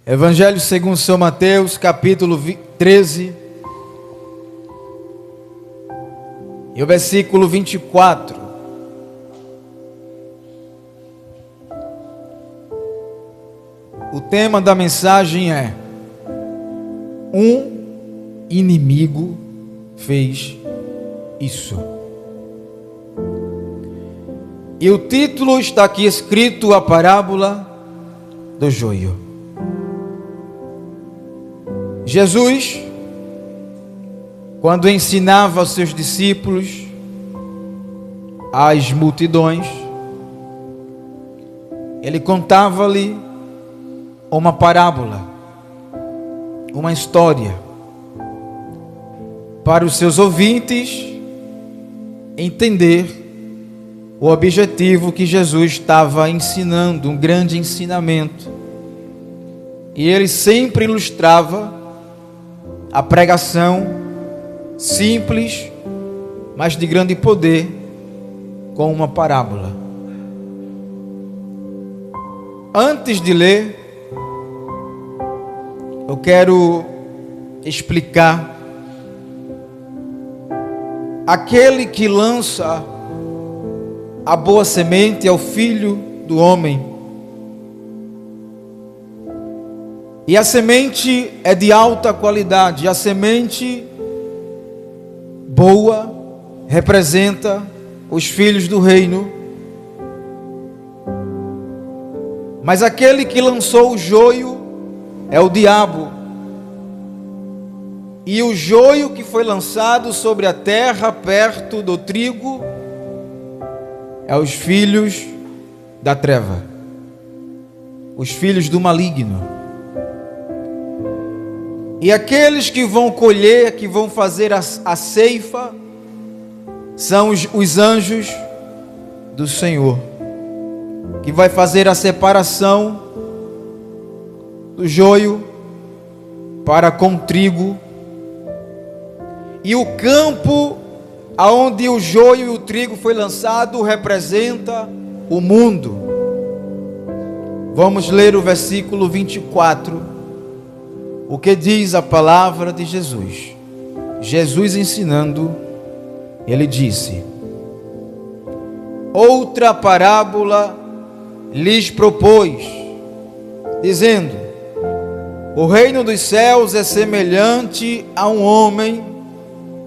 Evangelho segundo São Mateus, capítulo 13, e o versículo 24. O tema da mensagem é: um inimigo fez isso. E o título está aqui escrito: a parábola do joio. Jesus, quando ensinava aos seus discípulos, às multidões, ele contava-lhe uma parábola, uma história, para os seus ouvintes entender o objetivo que Jesus estava ensinando, um grande ensinamento. E ele sempre ilustrava a pregação simples, mas de grande poder, com uma parábola. Antes de ler, eu quero explicar. Aquele que lança a boa semente é o Filho do Homem. E a semente é de alta qualidade. A semente boa representa os filhos do reino. Mas aquele que lançou o joio é o diabo. E o joio que foi lançado sobre a terra, perto do trigo, é os filhos da treva, os filhos do maligno. E aqueles que vão colher, que vão fazer a ceifa, são os anjos do Senhor, que vai fazer a separação do joio para com o trigo. E o campo aonde o joio e o trigo foi lançado representa o mundo. Vamos ler o versículo 24. O que diz a palavra de Jesus? Jesus ensinando, ele disse: outra parábola lhes propôs, dizendo: o reino dos céus é semelhante a um homem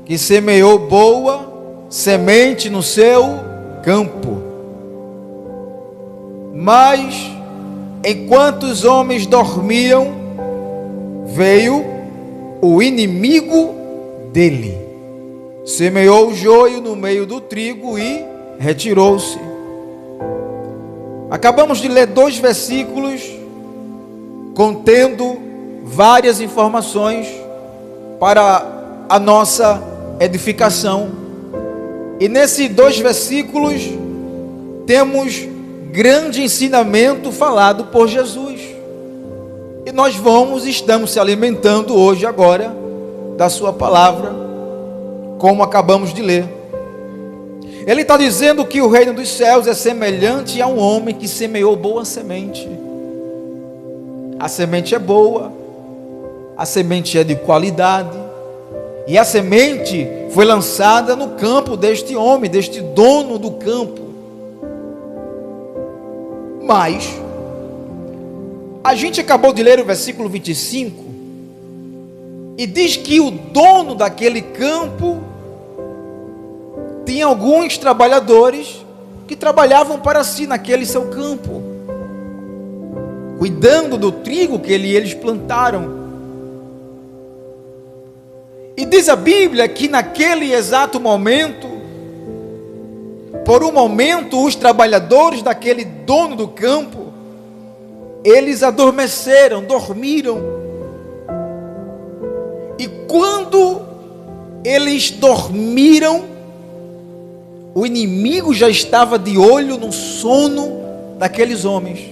que semeou boa semente no seu campo. Mas, enquanto os homens dormiam, veio o inimigo dele, semeou o joio no meio do trigo e retirou-se. Acabamos de ler 2 versículos contendo várias informações para a nossa edificação. E nesses 2 versículos temos grande ensinamento falado por Jesus. E nós estamos se alimentando hoje, agora, da sua palavra, como acabamos de ler. Ele está dizendo que o reino dos céus é semelhante a um homem que semeou boa semente. A semente é boa, a semente é de qualidade, e a semente foi lançada no campo deste homem, deste dono do campo. Mas a gente acabou de ler o versículo 25, e diz que o dono daquele campo tinha alguns trabalhadores que trabalhavam para si naquele seu campo, cuidando do trigo que eles plantaram. E diz a Bíblia que naquele exato momento, por um momento, os trabalhadores daquele dono do campo, eles adormeceram, dormiram. E quando eles dormiram, o inimigo já estava de olho no sono daqueles homens.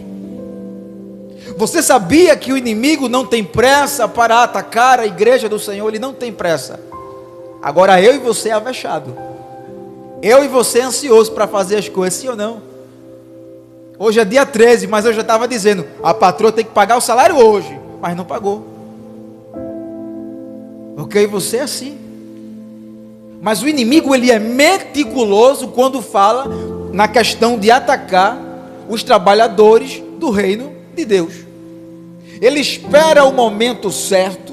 Você sabia que o inimigo não tem pressa para atacar a igreja do Senhor? Ele não tem pressa. Agora eu e você é avexado. Eu e você é ansioso para fazer as coisas, sim ou não? Hoje é dia 13, mas eu já estava dizendo, a patroa tem que pagar o salário hoje. mas não pagou. Porque você é assim. Mas o inimigo, ele é meticuloso quando fala na questão de atacar os trabalhadores do reino de Deus. Ele espera o momento certo,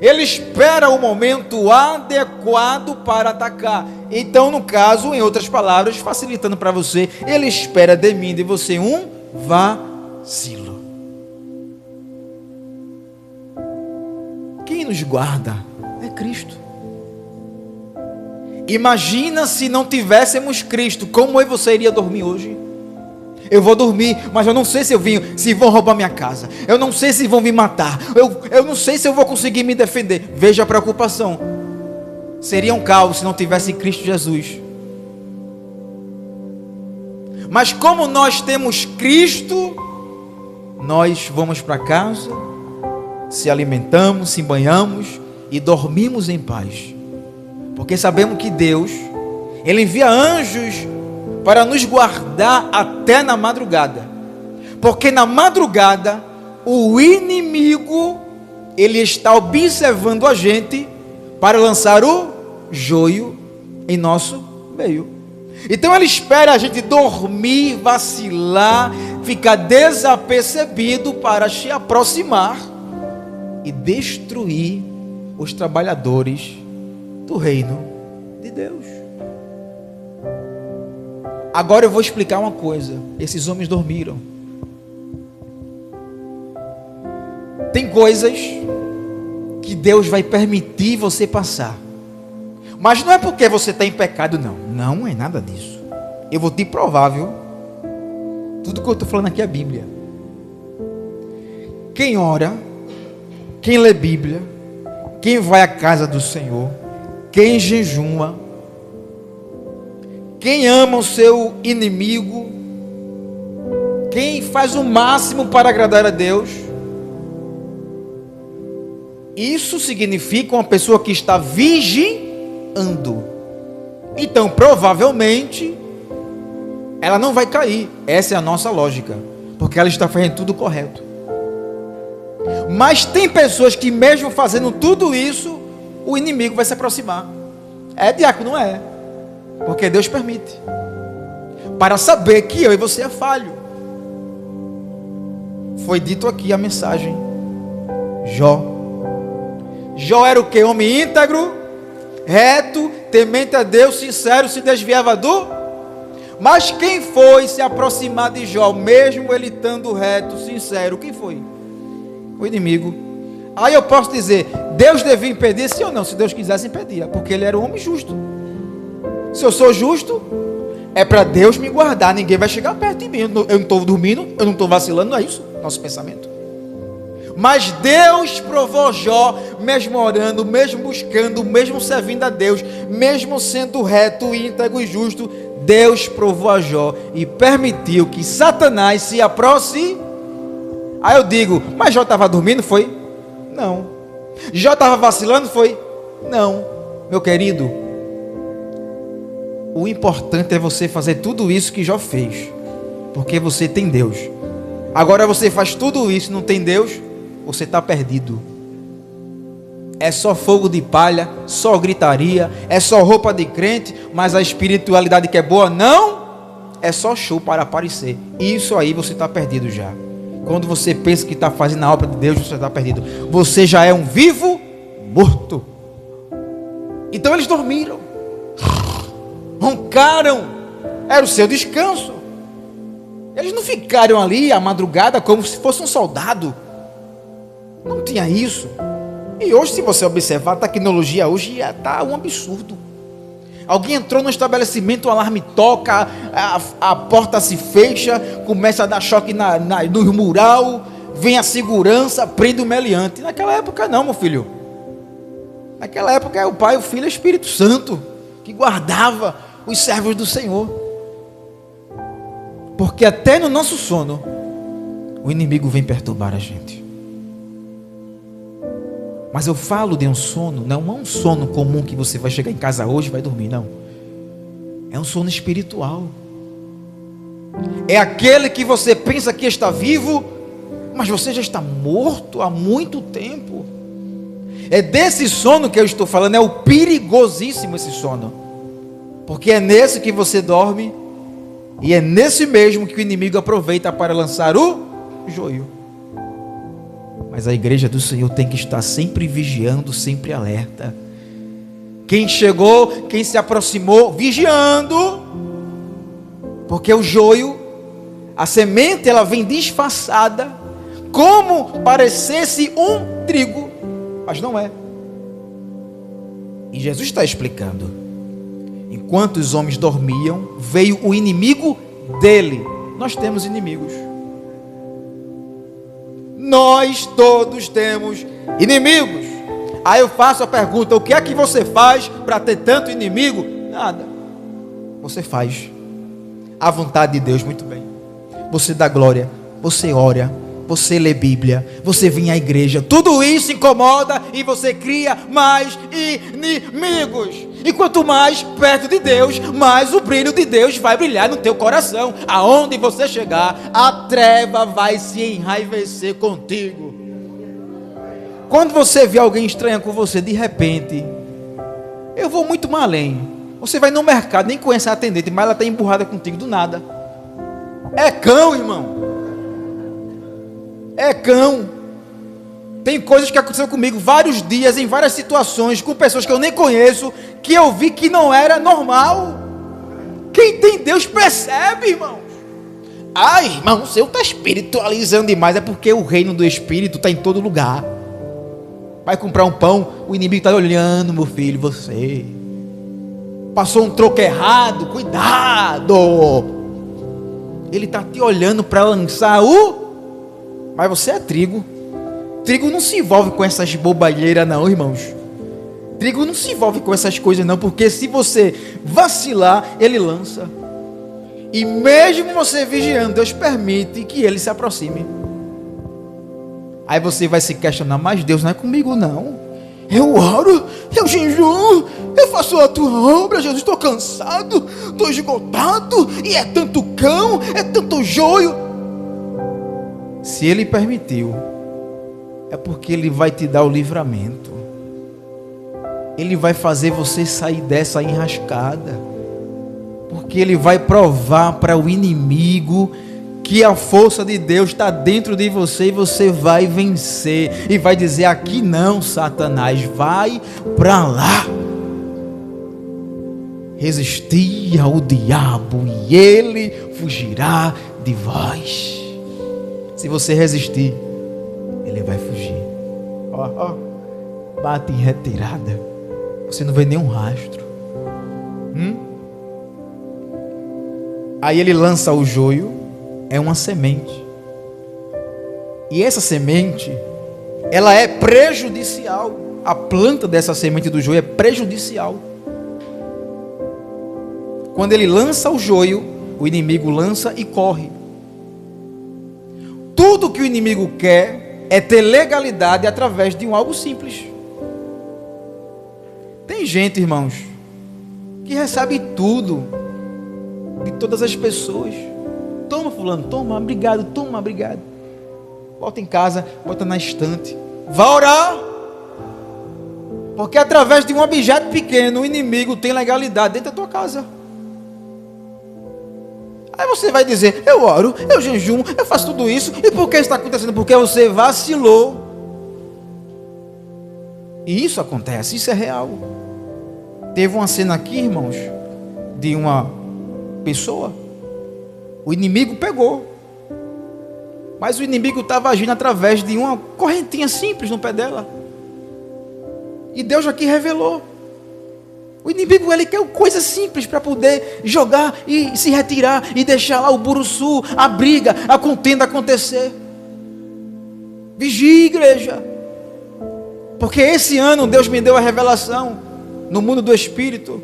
ele espera o momento adequado para atacar. Então, no caso, em outras palavras, facilitando para você, ele espera de mim, de você, um vacilo. Quem nos guarda é Cristo. Imagina se não tivéssemos Cristo, como eu e você iria dormir hoje? Eu vou dormir, mas eu não sei se vão roubar minha casa. Eu não sei se vão me matar. Eu não sei se eu vou conseguir me defender. Veja a preocupação. Seria um caos se não tivesse Cristo Jesus. Mas como nós temos Cristo, nós vamos para casa, se alimentamos, se banhamos e dormimos em paz. Porque sabemos que Deus, Ele envia anjos para nos guardar até na madrugada. Porque na madrugada, o inimigo, ele está observando a gente para lançar o joio em nosso meio. Então ele espera a gente dormir, vacilar, ficar desapercebido para se aproximar e destruir os trabalhadores do reino de Deus. Agora eu vou explicar uma coisa. Esses homens dormiram. Tem coisas que Deus vai permitir você passar, mas não é porque você está em pecado, não. Não é nada disso. Eu vou te provar, viu? Tudo que eu estou falando aqui é a Bíblia. Quem ora, quem lê Bíblia, quem vai à casa do Senhor, quem jejuma, quem ama o seu inimigo, quem faz o máximo para agradar a Deus, isso significa uma pessoa que está vigiando. Então, provavelmente, ela não vai cair. Essa é a nossa lógica, porque ela está fazendo tudo correto. Mas tem pessoas que mesmo fazendo tudo isso, o inimigo vai se aproximar. É, diácono, não é? Porque Deus permite, para saber que eu e você é falho. Foi dito aqui a mensagem. Jó era o que? Homem íntegro, reto, temente a Deus, sincero, se desviava do... Mas quem foi se aproximar de Jó, mesmo ele estando reto, sincero? Quem foi? O inimigo. Aí eu posso dizer, Deus devia impedir, sim ou não? Se Deus quisesse, impedia, porque ele era um homem justo. Se eu sou justo, é para Deus me guardar, ninguém vai chegar perto de mim. Eu não estou dormindo, eu não estou vacilando, não é isso nosso pensamento. Mas Deus provou Jó, mesmo orando, mesmo buscando, mesmo servindo a Deus, mesmo sendo reto, íntegro e justo, Deus provou a Jó e permitiu que Satanás se aproxime. Aí eu digo, mas Jó estava dormindo? Foi? Não. Jó estava vacilando? Foi? Não. Meu querido, o importante é você fazer tudo isso que Jó fez, porque você tem Deus. Agora você faz tudo isso e não tem Deus, você está perdido. É só fogo de palha, só gritaria, é só roupa de crente, mas a espiritualidade que é boa não, é só show para aparecer. Isso aí você está perdido já. Quando você pensa que está fazendo a obra de Deus, você está perdido. Você já é um vivo morto. Então eles dormiram, roncaram, era o seu descanso. Eles não ficaram ali à madrugada como se fosse um soldado. Não tinha isso. E hoje, se você observar, a tecnologia hoje está um absurdo. Alguém entrou no estabelecimento, o alarme toca, a porta se fecha, começa a dar choque no mural, vem a segurança, prende o meliante. Naquela época não, meu filho. Naquela época é o Pai, o Filho e o Espírito Santo que guardava os servos do Senhor. Porque até no nosso sono, o inimigo vem perturbar a gente. Mas eu falo de um sono, não é um sono comum que você vai chegar em casa hoje e vai dormir, não. É um sono espiritual. É aquele que você pensa que está vivo, mas você já está morto há muito tempo. É desse sono que eu estou falando, é o perigosíssimo esse sono, porque é nesse que você dorme, e é nesse mesmo que o inimigo aproveita para lançar o joio. Mas a igreja do Senhor tem que estar sempre vigiando, sempre alerta. Quem chegou, quem se aproximou, vigiando, porque o joio, a semente, ela vem disfarçada, como parecesse um trigo, mas não é. E Jesus está explicando: enquanto os homens dormiam, veio o inimigo dele. Nós temos inimigos. Nós todos temos inimigos. Aí eu faço a pergunta: o que é que você faz para ter tanto inimigo? Nada. Você faz a vontade de Deus muito bem. Você dá glória, você ora, você lê Bíblia, você vem à igreja. Tudo isso incomoda e você cria mais inimigos. E quanto mais perto de Deus, mais o brilho de Deus vai brilhar no teu coração. Aonde você chegar, a treva vai se enraivecer contigo. Quando você vê alguém estranho com você, de repente, eu vou muito mais além. Você vai no mercado, nem conhece a atendente, mas ela está emburrada contigo do nada. É cão, irmão. É cão. Tem coisas que aconteceram comigo vários dias, em várias situações, com pessoas que eu nem conheço, que eu vi que não era normal. Quem tem Deus percebe, irmãos. Ai, irmão, você está espiritualizando demais. É porque o reino do Espírito está em todo lugar. Vai comprar um pão, o inimigo está olhando, meu filho, você passou um troco errado, cuidado. Ele está te olhando para lançar mas você é trigo. Trigo não se envolve com essas bobalheiras não, irmãos. Trigo não se envolve com essas coisas não, porque se você vacilar, ele lança. E mesmo você vigiando, Deus permite que ele se aproxime. Aí você vai se questionar: mas Deus não é comigo não. Eu oro, eu jejuo, eu faço a tua obra, Jesus, estou cansado, estou esgotado, e é tanto cão, é tanto joio. Se ele permitiu, é porque ele vai te dar o livramento. Ele vai fazer você sair dessa enrascada, porque ele vai provar para o inimigo que a força de Deus está dentro de você, e você vai vencer, e vai dizer: aqui não, Satanás, vai para lá. Resistir ao diabo e ele fugirá de vós. Se você resistir, ele vai fugir. Bate em retirada, você não vê nenhum rastro. Aí ele lança o joio. É uma semente. E essa semente, ela é prejudicial. A planta dessa semente do joio é prejudicial. Quando ele lança o joio, o inimigo lança e corre. Tudo que o inimigo quer é ter legalidade através de algo simples. Tem gente, irmãos, que recebe tudo de todas as pessoas. Toma, fulano, toma, obrigado, toma, obrigado. Bota em casa, bota na estante. Vá orar. Porque através de um objeto pequeno, o inimigo tem legalidade dentro da tua casa. Aí você vai dizer: eu oro, eu jejuo, eu faço tudo isso. E por que está acontecendo? Porque você vacilou. E isso acontece, isso é real. Teve uma cena aqui, irmãos, de uma pessoa. O inimigo pegou, mas o inimigo estava agindo através de uma correntinha simples no pé dela. E Deus aqui revelou: o inimigo, ele quer coisa simples para poder jogar e se retirar e deixar lá o buruçu, a briga, a contenda acontecer. Vigie, igreja, porque esse ano Deus me deu a revelação no mundo do Espírito.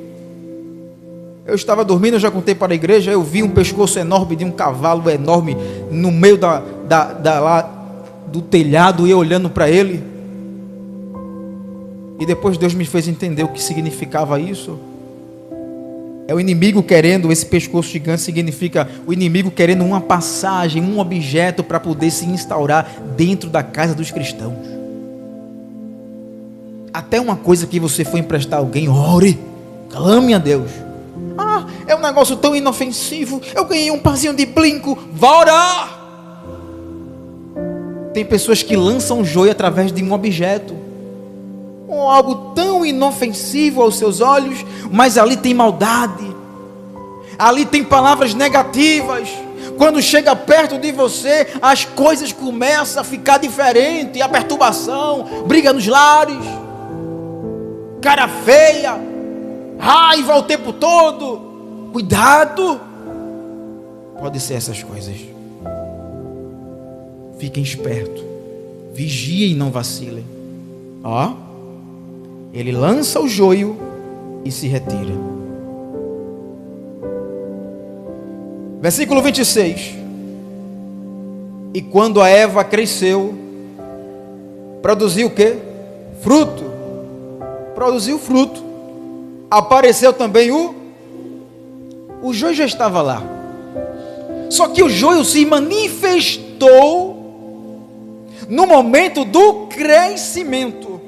Eu estava dormindo, eu já contei para a igreja, eu vi um pescoço enorme de um cavalo enorme no meio do telhado, e eu olhando para ele. E depois Deus me fez entender o que significava isso. É o inimigo querendo, esse pescoço gigante significa o inimigo querendo uma passagem, um objeto para poder se instaurar dentro da casa dos cristãos. Até uma coisa que você for emprestar a alguém, ore, clame a Deus. Ah, é um negócio tão inofensivo, eu ganhei um parzinho de brinco, vá orar. Tem pessoas que lançam joio através de um objeto, ou algo tão inofensivo aos seus olhos, mas ali tem maldade, ali tem palavras negativas. Quando chega perto de você, as coisas começam a ficar diferentes, a perturbação, briga nos lares, cara feia, raiva o tempo todo. Cuidado, pode ser essas coisas. Fiquem espertos, vigiem e não vacilem. Ó, ele lança o joio e se retira. Versículo 26. E quando a Eva cresceu, produziu o quê? Fruto. Produziu fruto. Apareceu também o joio já estava lá. Só que o joio se manifestou no momento do crescimento.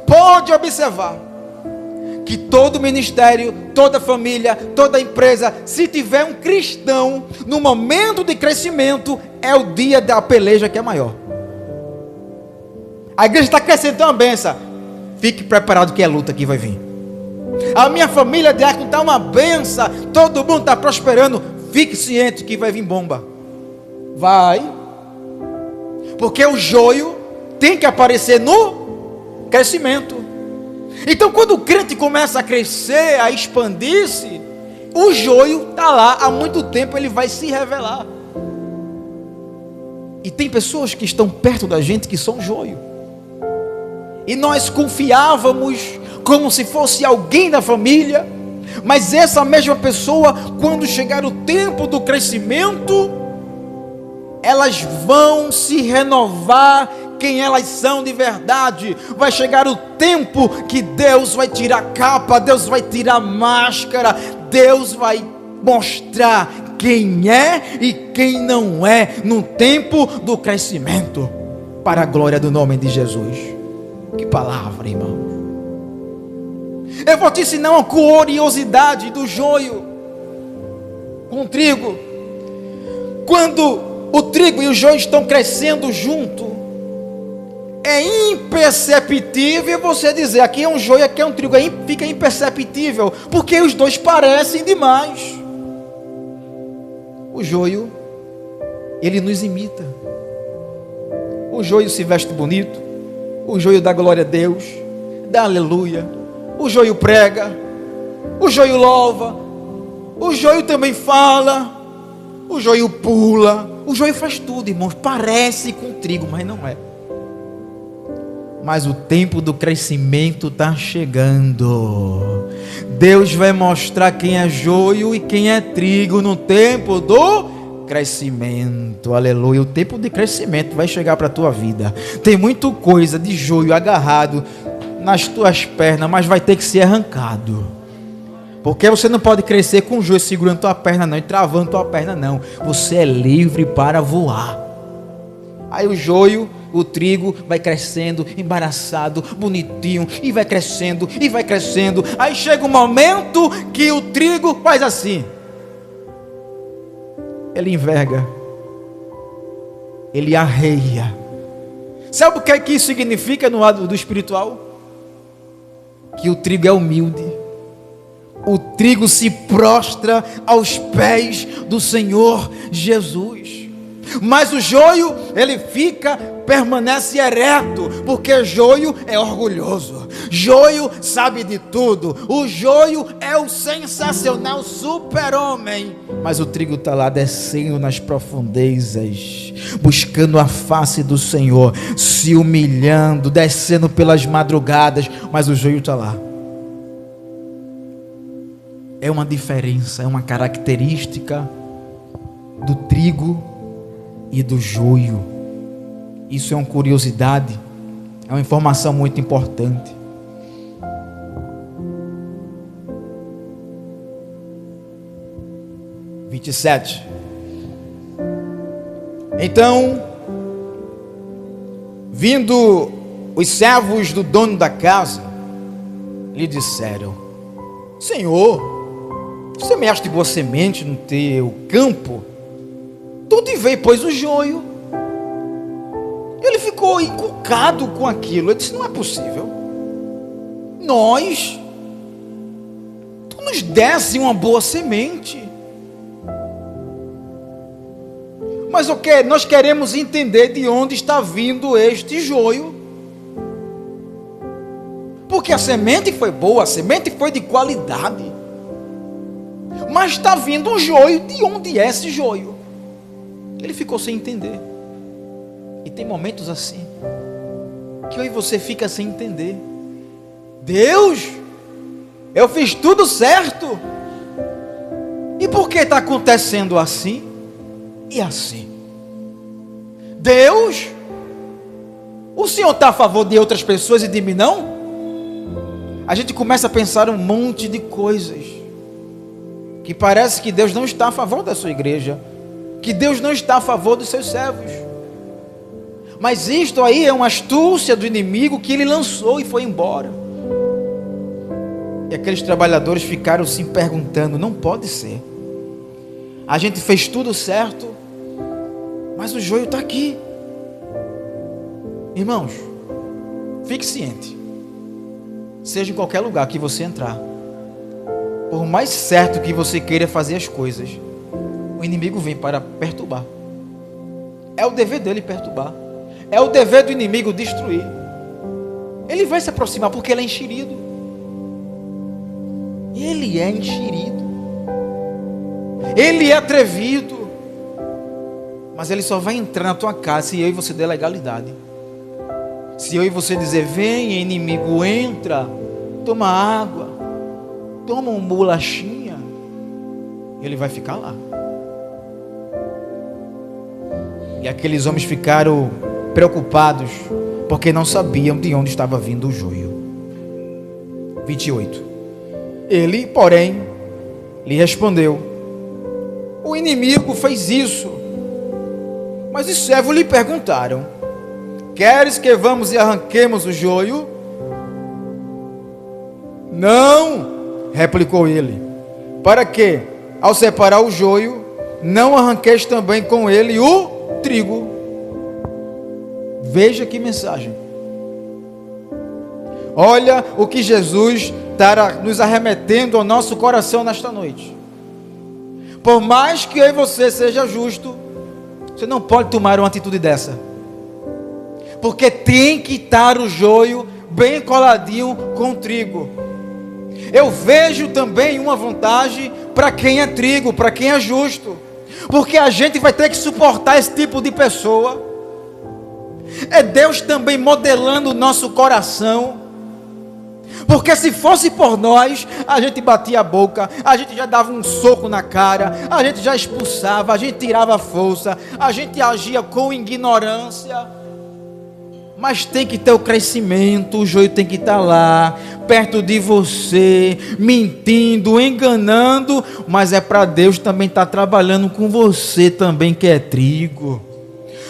Pode observar que todo ministério, toda família, toda empresa, se tiver um cristão no momento de crescimento, é o dia da peleja que é maior. A igreja está crescendo, então é uma benção. Fique preparado que é luta que vai vir. A minha família diácono está uma benção, todo mundo está prosperando. Fique ciente que vai vir bomba. Vai. Porque o joio tem que aparecer no crescimento. Então quando o crente começa a crescer, a expandir-se, o joio está lá há muito tempo, ele vai se revelar. E tem pessoas que estão perto da gente que são joio. E nós confiávamos como se fosse alguém da família, mas essa mesma pessoa, quando chegar o tempo do crescimento, elas vão se renovar quem elas são de verdade. Vai chegar o tempo que Deus vai tirar a capa, Deus vai tirar a máscara, Deus vai mostrar quem é e quem não é, no tempo do crescimento, para a glória do nome de Jesus. Que palavra, irmão. Eu vou te ensinar uma curiosidade do joio com o trigo. Quando o trigo e o joio estão crescendo junto, é imperceptível você dizer, aqui é um joio, aqui é um trigo. Aí fica imperceptível, porque os dois parecem demais. O joio, ele nos imita. O joio se veste bonito, o joio dá glória a Deus, dá aleluia. O joio prega, o joio louva, o joio também fala, o joio pula, o joio faz tudo, irmãos. Parece com trigo, mas não é. Mas o tempo do crescimento está chegando. Deus vai mostrar quem é joio e quem é trigo no tempo do crescimento. Aleluia. O tempo de crescimento vai chegar para a tua vida. Tem muita coisa de joio agarrado nas tuas pernas, mas vai ter que ser arrancado. Porque você não pode crescer com o joio segurando tua perna não, e travando tua perna não. Você é livre para voar. Aí o joio, o trigo vai crescendo, embaraçado, bonitinho, e vai crescendo, e vai crescendo. Aí chega um momento que o trigo faz assim. Ele enverga. Ele arreia. Sabe o que é que isso significa no lado do espiritual? Que o trigo é humilde. O trigo se prostra aos pés do Senhor Jesus. Mas o joio, ele permanece ereto, porque joio é orgulhoso, joio sabe de tudo, o joio é o sensacional super-homem, mas o trigo está lá descendo nas profundezas, buscando a face do Senhor, se humilhando, descendo pelas madrugadas, mas o joio está lá. É uma diferença, é uma característica do trigo e do joio. Isso é uma curiosidade, é uma informação muito importante. 27. Então, vindo os servos do dono da casa, lhe disseram: Senhor, você me acha de boa semente no teu campo? De onde veio, pois, o joio? Ele ficou encucado com aquilo. Ele disse: não é possível. Tu nos desse uma boa semente. Mas nós queremos entender de onde está vindo este joio. Porque a semente foi boa, a semente foi de qualidade. Mas está vindo um joio. De onde é esse joio? Ele ficou sem entender. E tem momentos assim, que eu e você fica sem entender. Deus, eu fiz tudo certo. E por que está acontecendo assim e assim? Deus, o Senhor está a favor de outras pessoas e de mim não? A gente começa a pensar um monte de coisas, que parece que Deus não está a favor da sua igreja, que Deus não está a favor dos seus servos. Mas isto aí é uma astúcia do inimigo que ele lançou e foi embora. E aqueles trabalhadores ficaram se perguntando: não pode ser. A gente fez tudo certo, mas o joio está aqui. Irmãos, fique ciente. Seja em qualquer lugar que você entrar, por mais certo que você queira fazer as coisas, o inimigo vem para perturbar. É o dever dele perturbar. É o dever do inimigo destruir. Ele vai se aproximar porque ele é enxerido. Ele é enxerido. Ele é atrevido. Mas ele só vai entrar na tua casa se eu e você der legalidade. Se eu e você dizer: venha, inimigo, entra, toma água, toma uma bolachinha, ele vai ficar lá. E aqueles homens ficaram preocupados, porque não sabiam de onde estava vindo o joio. 28. Ele, porém, lhe respondeu: o inimigo fez isso. Mas os servos lhe perguntaram: queres que vamos e arranquemos o joio? Não, replicou ele. Para que, ao separar o joio, não arranqueis também com ele o trigo? Veja que mensagem. Olha o que Jesus está nos arremetendo ao nosso coração nesta noite. Por mais que eu e você seja justo, você não pode tomar uma atitude dessa. Porque tem que estar o joio bem coladinho com o trigo. Eu vejo também uma vantagem para quem é trigo, para quem é justo. Porque a gente vai ter que suportar esse tipo de pessoa. É Deus também modelando o nosso coração. Porque se fosse por nós, a gente batia a boca, a gente já dava um soco na cara, a gente já expulsava, a gente tirava a força, a gente agia com ignorância. Mas tem que ter o crescimento, o joio tem que estar lá, perto de você, mentindo, enganando, mas é para Deus também estar trabalhando com você também, que é trigo.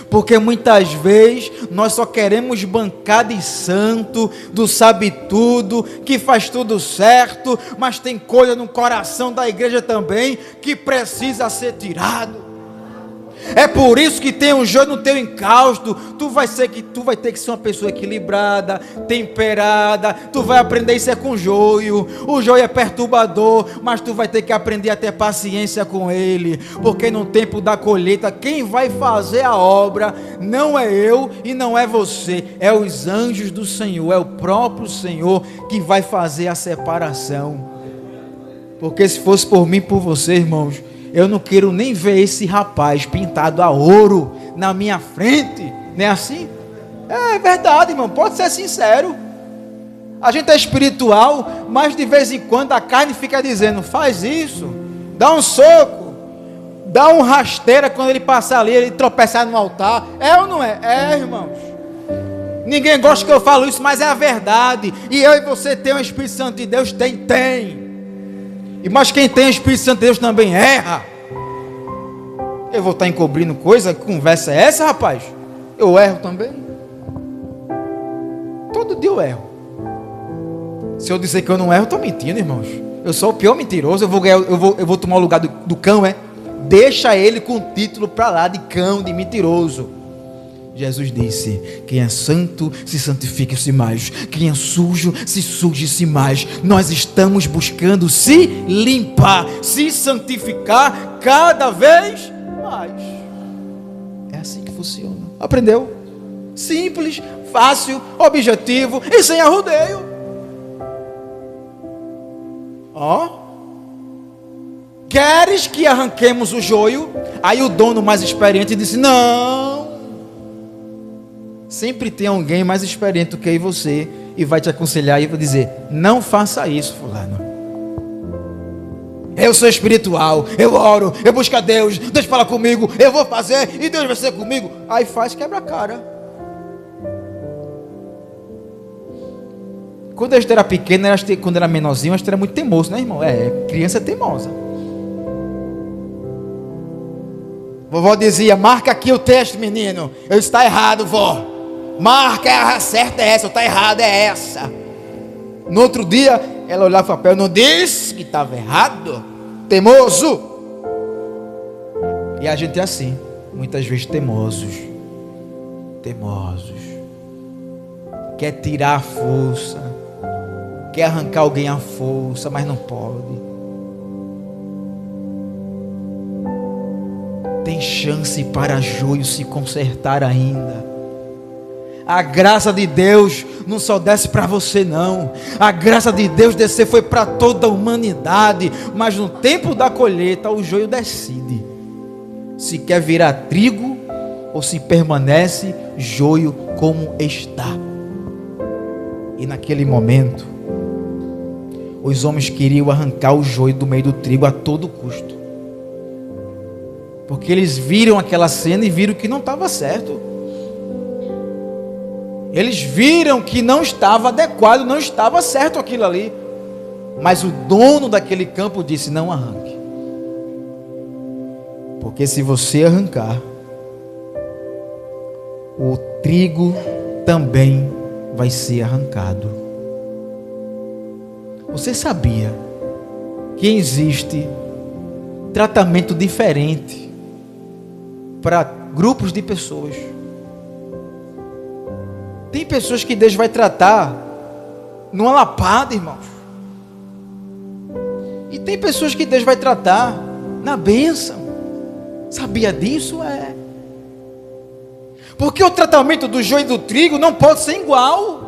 Porque muitas vezes nós só queremos bancar de santo, do sabe tudo, que faz tudo certo, mas tem coisa no coração da igreja também que precisa ser tirado. É por isso que tem um joio no teu encausto. Tu vai ter que ser uma pessoa equilibrada, temperada. Tu vai aprender isso com joio. O joio é perturbador, mas tu vai ter que aprender a ter paciência com ele. Porque no tempo da colheita, quem vai fazer a obra não é eu e não é você. É os anjos do Senhor, é o próprio Senhor que vai fazer a separação. Porque se fosse por mim e por você, irmãos, eu não quero nem ver esse rapaz pintado a ouro na minha frente. Não é assim? É verdade, irmão. Pode ser sincero. A gente é espiritual, mas de vez em quando a carne fica dizendo: faz isso, dá um soco, dá um rasteira quando ele passar ali, ele tropeçar no altar. É ou não é? É, irmãos. Ninguém gosta que eu falo isso, mas é a verdade. E eu e você tem o Espírito Santo de Deus? Tem. Mas quem tem o Espírito Santo de Deus também erra. Eu vou estar encobrindo coisa? Que conversa é essa, rapaz? Eu erro também. Todo dia eu erro. Se eu dizer que eu não erro, eu estou mentindo, irmãos. Eu sou o pior mentiroso. Eu vou tomar o lugar do cão, é? Deixa ele com o título para lá de cão, de mentiroso. Jesus disse: quem é santo, se santifique-se mais. Quem é sujo, se suje-se mais. Nós estamos buscando se limpar, se santificar cada vez mais. É assim que funciona. Aprendeu? Simples, fácil, objetivo e sem arrudeio. Queres que arranquemos o joio? Aí o dono mais experiente disse: não. Sempre tem alguém mais experiente do que você e vai te aconselhar e vai dizer: não faça isso, fulano. Eu sou espiritual, eu oro, eu busco a Deus, Deus fala comigo, eu vou fazer e Deus vai ser comigo. Aí faz, quebra a cara. Quando a gente era pequeno, quando era menorzinho, a gente era muito teimoso, né, irmão? Criança é teimosa. Vovó dizia: marca aqui o texto, menino. Eu está errado, vó. Marca, a certa é essa, está errada é essa. No outro dia, ela olhava para o papel, não disse que estava errado. Teimoso. E a gente é assim, muitas vezes teimosos. Quer tirar a força, quer arrancar alguém à força, mas não pode. Tem chance para joio se consertar ainda. A graça de Deus não só desce para você não. A graça de Deus descer foi para toda a humanidade. Mas no tempo da colheita o joio decide se quer virar trigo ou se permanece joio como está. E naquele momento os homens queriam arrancar o joio do meio do trigo a todo custo. Porque eles viram aquela cena e viram que não estava certo. Eles viram que não estava adequado, não estava certo aquilo ali. Mas o dono daquele campo disse: não arranque. Porque se você arrancar, o trigo também vai ser arrancado. Você sabia que existe tratamento diferente para grupos de pessoas? Tem pessoas que Deus vai tratar numa lapada, irmãos. E tem pessoas que Deus vai tratar na bênção. Sabia disso? Porque o tratamento do joio e do trigo não pode ser igual.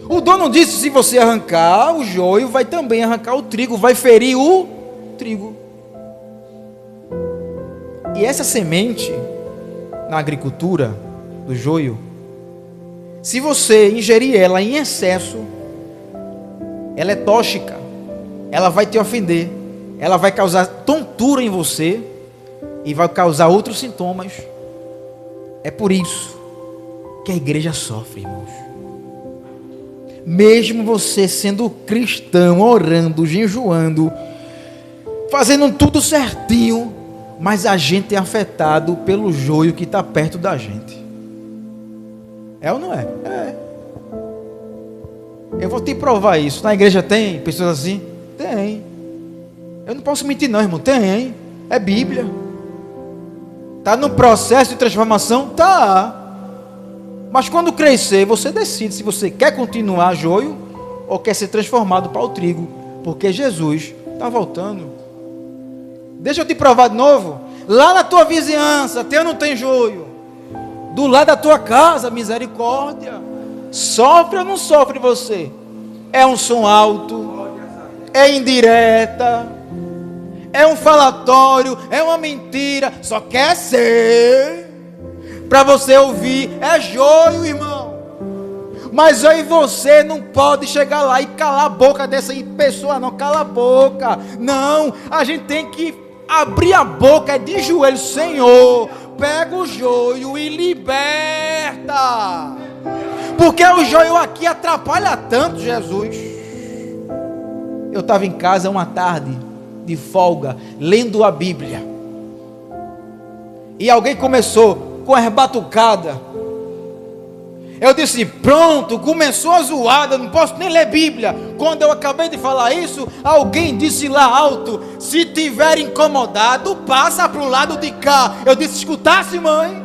O dono disse: se você arrancar o joio, vai também arrancar o trigo, vai ferir o trigo. E essa semente na agricultura do joio, se você ingerir ela em excesso, ela é tóxica, ela vai te ofender, ela vai causar tontura em você e vai causar outros sintomas. É por isso que a igreja sofre, irmãos. Mesmo você sendo cristão, orando, jejuando, fazendo tudo certinho, mas a gente é afetado pelo joio que está perto da gente. É ou não é? É. Eu vou te provar isso. Na igreja tem pessoas assim? Tem. Eu não posso mentir não, irmão. Tem. É Bíblia. Está no processo de transformação? Tá. Mas quando crescer, você decide se você quer continuar joio ou quer ser transformado para o trigo. Porque Jesus está voltando. Deixa eu te provar de novo. Lá na tua vizinhança, tem ou não tem joio? Do lado da tua casa, misericórdia. Sofre ou não sofre você? É um som alto, é indireta, é um falatório, é uma mentira, só quer ser para você ouvir. É joio, irmão. Mas eu e você não pode chegar lá e calar a boca dessa pessoa, não. Cala a boca. Não, a gente tem que abrir a boca de joelho. Senhor, pega o joio e liberta. Porque o joio aqui atrapalha tanto, Jesus. Eu estava em casa uma tarde de folga, lendo a Bíblia. e alguém começou com as batucadas. Eu disse, pronto, começou a zoada, não posso nem ler Bíblia. Quando eu acabei de falar isso, alguém disse lá alto, se tiver incomodado, passa para o lado de cá. Eu disse, escutasse, mãe?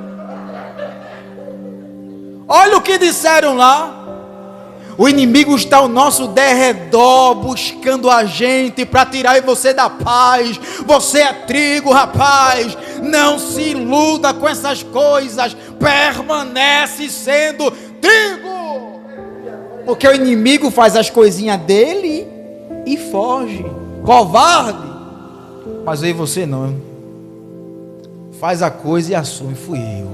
Olha o que disseram lá. O inimigo está ao nosso derredor, buscando a gente para tirar você da paz. Você é trigo, rapaz. Não se iluda com essas coisas. Permanece sendo trigo. Porque o inimigo faz as coisinhas dele e foge. Covarde. Mas eu e você não. Faz a coisa e assume, fui eu.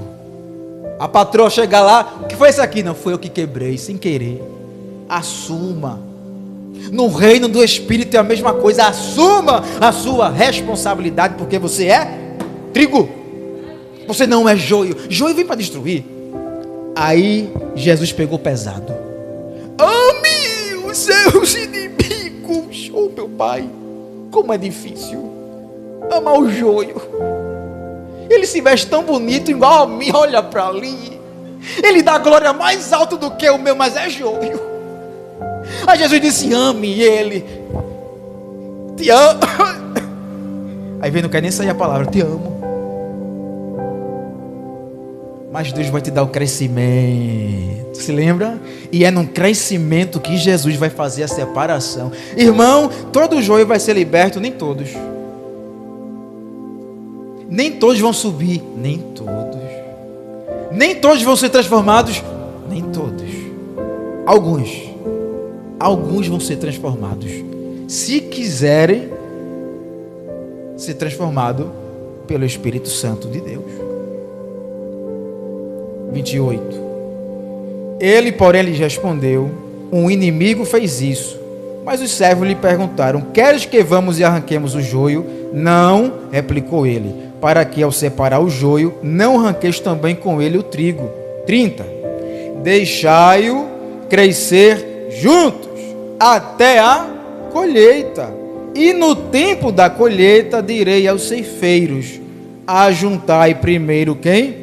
A patroa chega lá, o que foi isso aqui? Não, foi eu que quebrei, sem querer. Assuma. No reino do Espírito é a mesma coisa. Assuma a sua responsabilidade, porque você é trigo. Você não é joio. Joio vem para destruir. Aí Jesus pegou pesado. Ame os seus inimigos. Oh meu Pai, como é difícil amar o joio. Ele se veste tão bonito igual a mim. Olha para ali. Ele dá glória mais alto do que o meu, mas é joio. Aí Jesus disse, ame ele. Te amo. Aí vem, não quer nem sair a palavra, te amo. Mas Deus vai te dar o crescimento. Se lembra? E é num crescimento que Jesus vai fazer a separação. Irmão, todo joio vai ser liberto, nem todos. Nem todos vão subir, nem todos. Nem todos vão ser transformados, nem todos. Alguns vão ser transformados, se quiserem ser transformados pelo Espírito Santo de Deus. 28. Ele, porém, lhes respondeu, um inimigo fez isso. Mas os servos lhe perguntaram, queres que vamos e arranquemos o joio? Não, replicou ele, para que ao separar o joio, não arranqueis também com ele o trigo. 30. Deixai-o crescer juntos até a colheita, e no tempo da colheita direi aos ceifeiros, ajuntai primeiro quem?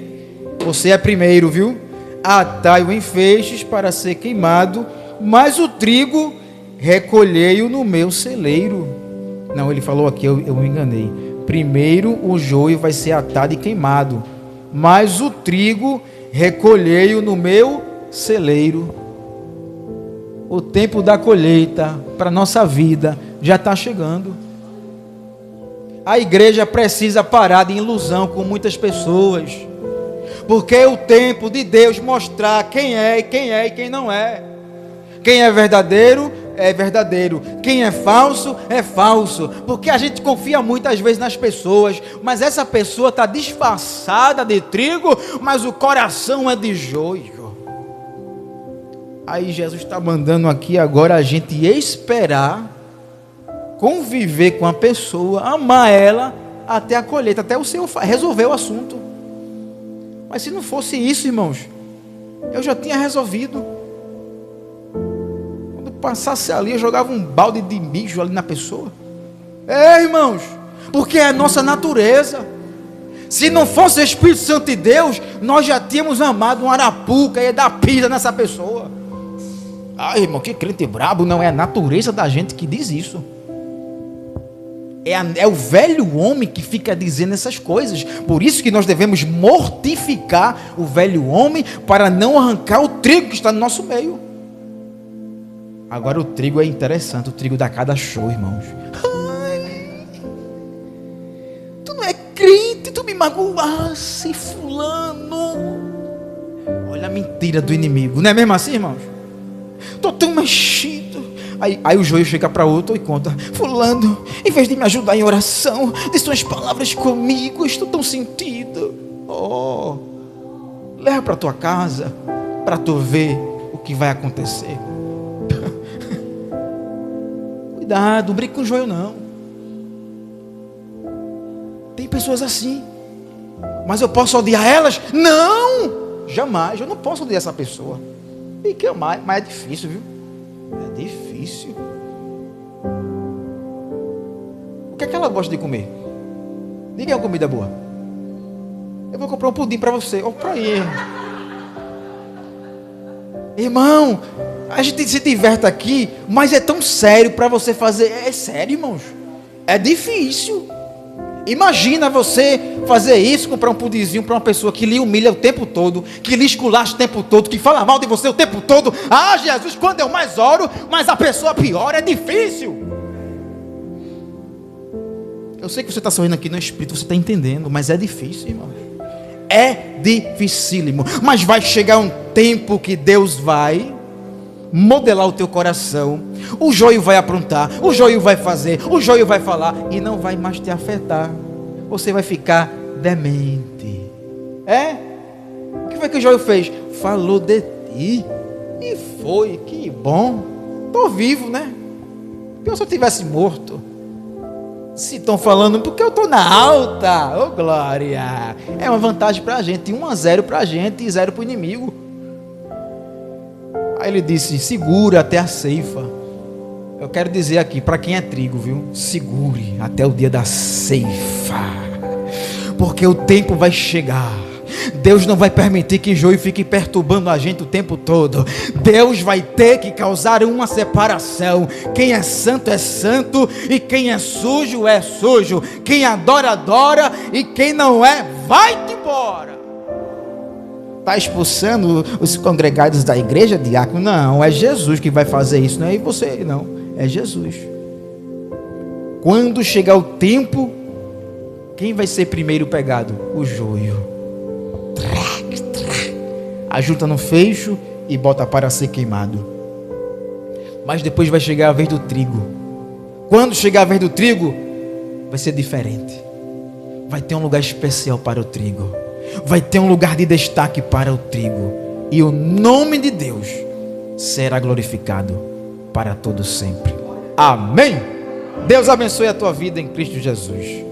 Você é primeiro, viu? Atai-o em feixes para ser queimado, mas o trigo recolhei-o no meu celeiro. Não, ele falou aqui, eu me enganei. Primeiro o joio vai ser atado e queimado, mas o trigo recolhei-o no meu celeiro. O tempo da colheita para a nossa vida já está chegando. A igreja precisa parar de ilusão com muitas pessoas, porque é o tempo de Deus mostrar quem é e quem não é. Quem é verdadeiro, quem é falso, porque a gente confia muitas vezes nas pessoas, mas essa pessoa está disfarçada de trigo, mas o coração é de joio. Aí Jesus está mandando aqui agora a gente esperar, conviver com a pessoa, amar ela até a colheita, até o Senhor resolver o assunto. Mas se não fosse isso, irmãos, eu já tinha resolvido. Quando passasse ali, eu jogava um balde de mijo ali na pessoa. Irmãos, porque é a nossa natureza. Se não fosse o Espírito Santo de Deus, nós já tínhamos amado um arapuca, ia dar pisa nessa pessoa. Irmão, que crente brabo. Não, é a natureza da gente que diz isso. É o velho homem que fica dizendo essas coisas. Por isso que nós devemos mortificar o velho homem, para não arrancar o trigo que está no nosso meio. Agora o trigo é interessante. O trigo dá cada show, irmãos. Tu não é crente, tu me magoasse, fulano. Olha a mentira do inimigo. Não é mesmo assim, irmãos? Estou tão mexido. Aí o joio chega para outro e conta, fulano, em vez de me ajudar em oração, disse umas palavras comigo, estou tão sentido. Leva para tua casa, para tu ver o que vai acontecer. Cuidado, não brinque com o joio não. Tem pessoas assim. Mas eu posso odiar elas? Não, jamais, eu não posso odiar essa pessoa. Tem que amar, mas é difícil, viu? É difícil. O que é que ela gosta de comer? Diga uma comida boa. Eu vou comprar um pudim para você. Olha para aí. Irmão, a gente se diverte aqui, mas é tão sério para você fazer. É sério, irmãos. É difícil. Imagina você fazer isso, comprar um pudimzinho para uma pessoa que lhe humilha o tempo todo, que lhe esculacha o tempo todo, que fala mal de você o tempo todo. Ah, Jesus, quando eu mais oro, mas a pessoa pior, é difícil. Eu sei que você está sorrindo aqui no espírito, você está entendendo, mas é difícil, irmão. É dificílimo, mas vai chegar um tempo que Deus vai modelar o teu coração. O joio vai aprontar, o joio vai fazer, o joio vai falar e não vai mais te afetar. Você vai ficar demente. O que foi que o joio fez? Falou de ti e foi. Que bom, estou vivo, né? Porque se eu tivesse morto. Se estão falando porque eu estou na alta, ô glória, é uma vantagem para a gente, 1-0 para a gente e 0 para o inimigo. Aí ele disse, segure até a ceifa. Eu quero dizer aqui, para quem é trigo, viu? Segure até o dia da ceifa, porque o tempo vai chegar. Deus não vai permitir que joio fique perturbando a gente o tempo todo. Deus vai ter que causar uma separação. Quem é santo e quem é sujo. Quem adora, adora, e quem não é, vai-te embora. Está expulsando os congregados da igreja, diácono? Não, é Jesus que vai fazer isso, não é você, não, é Jesus. Quando chegar o tempo, quem vai ser primeiro pegado? O joio. Ajunta no fecho e bota para ser queimado. Mas depois vai chegar a vez do trigo. Quando chegar a vez do trigo, vai ser diferente. Vai ter um lugar especial para o trigo. Vai ter um lugar de destaque para o trigo. E o nome de Deus será glorificado para todo sempre. Amém. Deus abençoe a tua vida em Cristo Jesus.